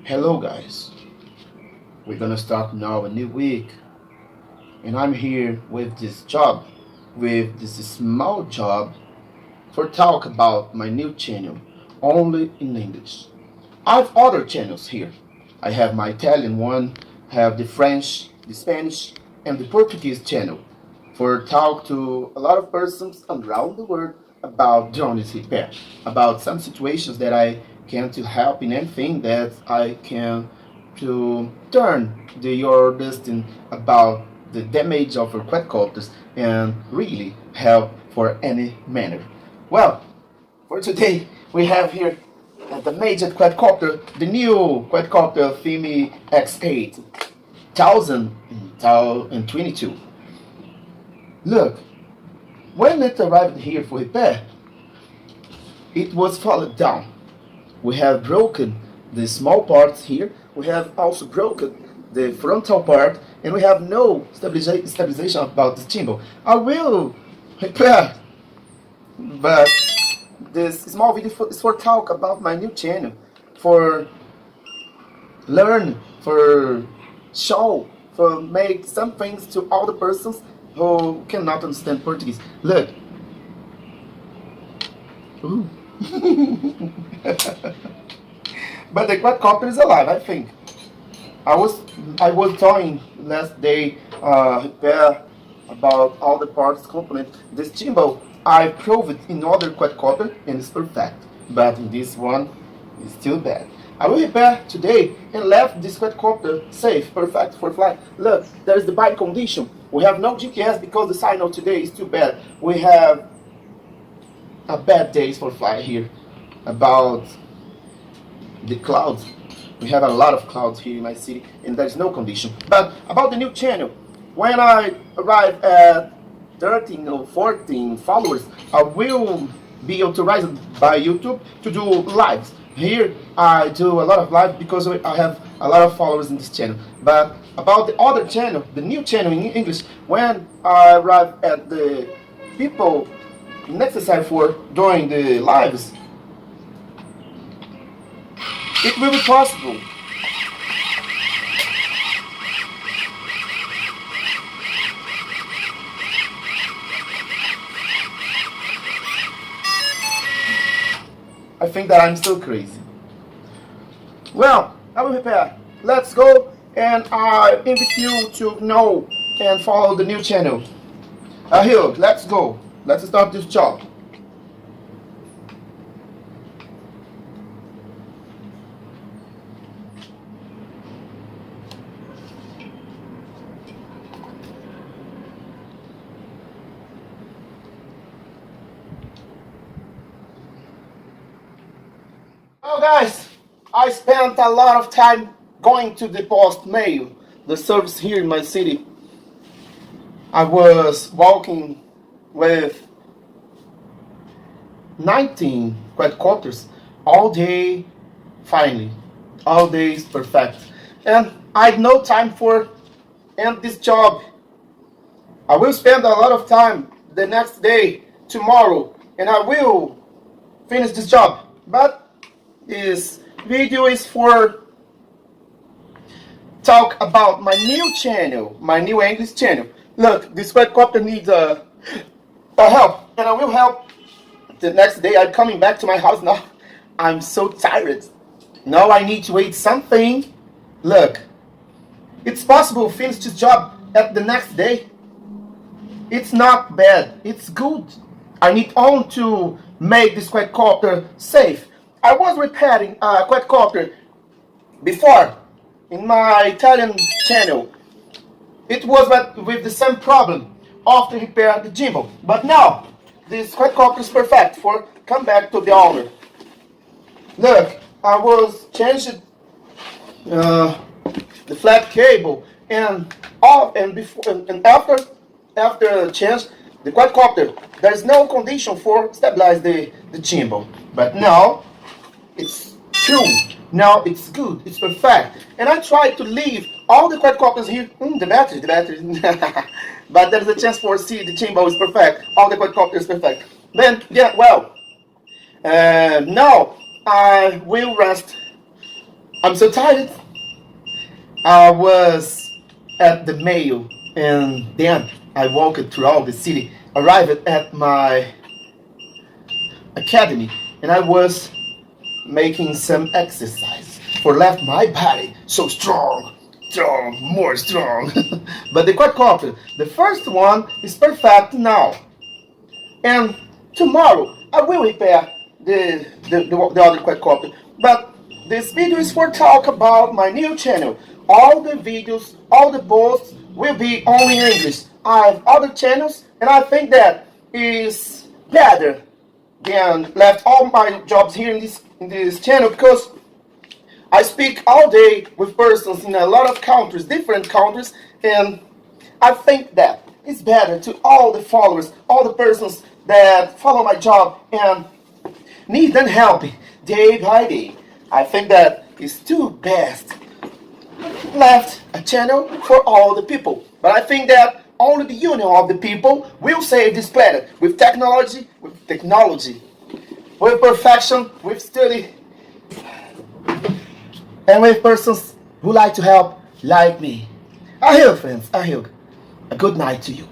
Hello, guys. We're gonna start now a new week, and I'm here with this job, with this small job, for talk about my new channel, only in English. I have other channels here. I have my Italian one, have the French, the Spanish, and the Portuguese channel, for talk to a lot of persons around the world about drones repair, about some situations that I can to help in anything that I can to turn your destiny about the damage of your quadcopters and really help for any manner. Well, for today we have here the major quadcopter, the new quadcopter Fimi X8 1022. Look, when it arrived here for repair, it was fallen down. We have broken the small parts here. We have also broken the frontal part, and we have no stabilization about the gimbal. I will repair, but this small video is for talk about my new channel, for learn, for show, for make some things to all the persons who cannot understand Portuguese. Look. Ooh. But the quadcopter is alive, I think. I was talking last day repair about all the parts component. This gimbal I proved it in other quadcopter and it's perfect. But in this one it's still bad. I will repair today and left this quadcopter safe, perfect for flight. Look, there's the bike condition. We have no GPS because the signal today is too bad. We have a bad days for flight here. About the clouds, we have a lot of clouds here in my city and there's no condition. But about the new channel, when I arrive at 13 or 14 followers, I will be authorized by YouTube to do lives. Here I do a lot of live because I have a lot of followers in this channel. But about the other channel, the new channel in English, when I arrive at the people necessary for doing the lives, it will be possible. I think that I'm still crazy. Well, I will prepare. Let's go, and I invite you to know and follow the new channel. Here, let's go. Let's start this job. Well, guys, I spent a lot of time going to the post mail, the service here in my city. I was walking with 19 quadcopters all day, finally. All day is perfect. And I had no time for end this job. I will spend a lot of time the next day, tomorrow, and I will finish this job. But this video is for talk about my new channel, my new English channel. Look, this quadcopter needs a help, and I will help. The next day I'm coming back to my house now. I'm so tired. Now I need to eat something. Look, it's possible to finish this job at the next day. It's not bad, it's good. I need on to make this quadcopter safe. I was repairing a quadcopter before in my Italian channel. It was with the same problem after repair the gimbal. But now this quadcopter is perfect for come back to the owner. Look, I was changing the flat cable and off and before and after change the quadcopter. There's no condition for stabilize the gimbal. But now it's true. Now it's good. It's perfect. And I try to leave all the quadcopters here. The battery. But there's a chance for see the gimbal is perfect. All the quadcopters perfect. Then yeah, well. Now I will rest I'm so tired. I was at the mail and then I walked throughout the city, arrived at my academy, and I was making some exercise for left my body so strong, strong, more strong. But the quadcopter, the first one is perfect now, and tomorrow I will repair the other quadcopter. But this video is for talk about my new channel. All the videos, all the posts will be only in English. I have other channels, and I think that is better than left all my jobs here in this channel, because I speak all day with persons in a lot of countries, different countries, and I think that it's better to all the followers, all the persons that follow my job and need and help day by day. I think that it's too best left a channel for all the people. But I think that only the union of the people will save this planet with technology, with perfection, with study, and with persons who like to help, like me. I hear, friends, I hear. A good night to you.